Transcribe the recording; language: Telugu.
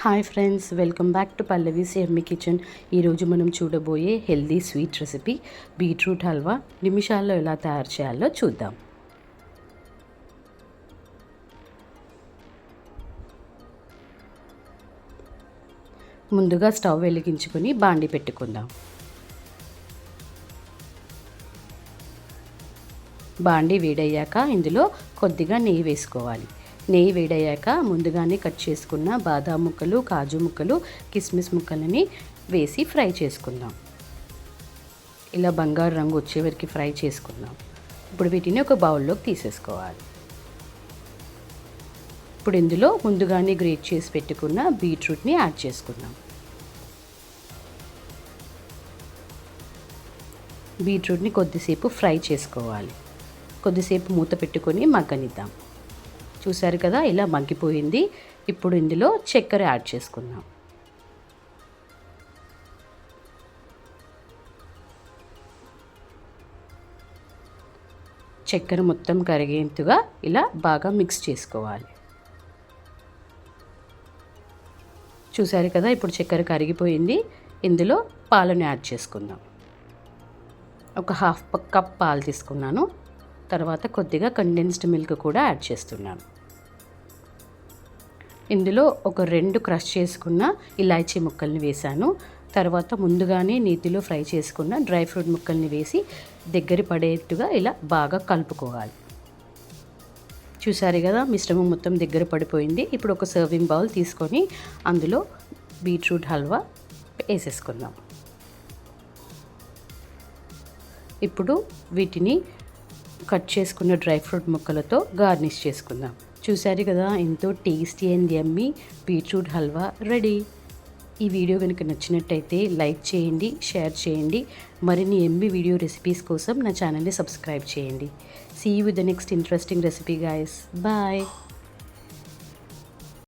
Hi friends, welcome back to Pallavi's Emmy kitchen. ఈరోజు మనం చూడబోయే healthy sweet recipe beetroot halwa నిమిషాల్లో ఎలా తయారు చేయాలో చూద్దాం. ముందుగా స్టవ్ వెలిగించుకొని బాండి పెట్టుకుందాం. బాండి వేడయ్యాక ఇందులో కొద్దిగా నెయ్యి వేసుకోవాలి. నెయ్యి వేడయ్యాక ముందుగానే కట్ చేసుకున్న బాదాం ముక్కలు, కాజు ముక్కలు, కిస్మిస్ ముక్కలని వేసి ఫ్రై చేసుకుందాం. ఇలా బంగారు రంగు వచ్చే వరకు ఫ్రై చేసుకుందాం. ఇప్పుడు వీటిని ఒక బౌల్లోకి తీసేసుకోవాలి. ఇప్పుడు ఇందులో ముందుగానే గ్రేట్ చేసి పెట్టుకున్న బీట్రూట్ని యాడ్ చేసుకుందాం. బీట్రూట్ని కొద్దిసేపు ఫ్రై చేసుకోవాలి. కొద్దిసేపు మూత పెట్టుకొని మగ్గనిద్దాం. చూసారు కదా, ఇలా మగ్గిపోయింది. ఇప్పుడు ఇందులో చక్కెర యాడ్ చేసుకుందాం. చక్కెర మొత్తం కరిగేంతగా ఇలా బాగా మిక్స్ చేసుకోవాలి. చూసారు కదా, ఇప్పుడు చక్కెర కరిగిపోయింది. ఇందులో పాలను యాడ్ చేసుకుందాం. ఒక హాఫ్ కప్ పాలు తీసుకున్నాను. తర్వాత కొద్దిగా కండెన్స్డ్ మిల్క్ కూడా యాడ్ చేస్తున్నాను. ఇందులో ఒక 2 క్రష్ చేసుకున్న ఇలాచీ ముక్కల్ని వేశాను. తర్వాత ముందుగానే నీటిలో ఫ్రై చేసుకున్న డ్రై ఫ్రూట్ ముక్కల్ని వేసి దగ్గర పడేట్టుగా ఇలా బాగా కలుపుకోవాలి. చూసారు కదా, మిశ్రమం మొత్తం దగ్గర పడిపోయింది. ఇప్పుడు ఒక సర్వింగ్ బౌల్ తీసుకొని అందులో బీట్రూట్ హల్వా వేసేసుకుందాం. ఇప్పుడు వీటిని కట్ చేసుకున్న డ్రై ఫ్రూట్ ముక్కలతో గార్నిష్ చేసుకుందాం. చూసారు కదా, ఎంతో tasty and yummy beetroot halwa ready. ఈ వీడియో కనుక నచ్చినట్టయితే లైక్ చేయండి, షేర్ చేయండి. మరిన్ని యమ్మీ వీడియో రెసిపీస్ కోసం నా ఛానల్ని సబ్స్క్రైబ్ చేయండి. See you with the next interesting recipe guys. Bye.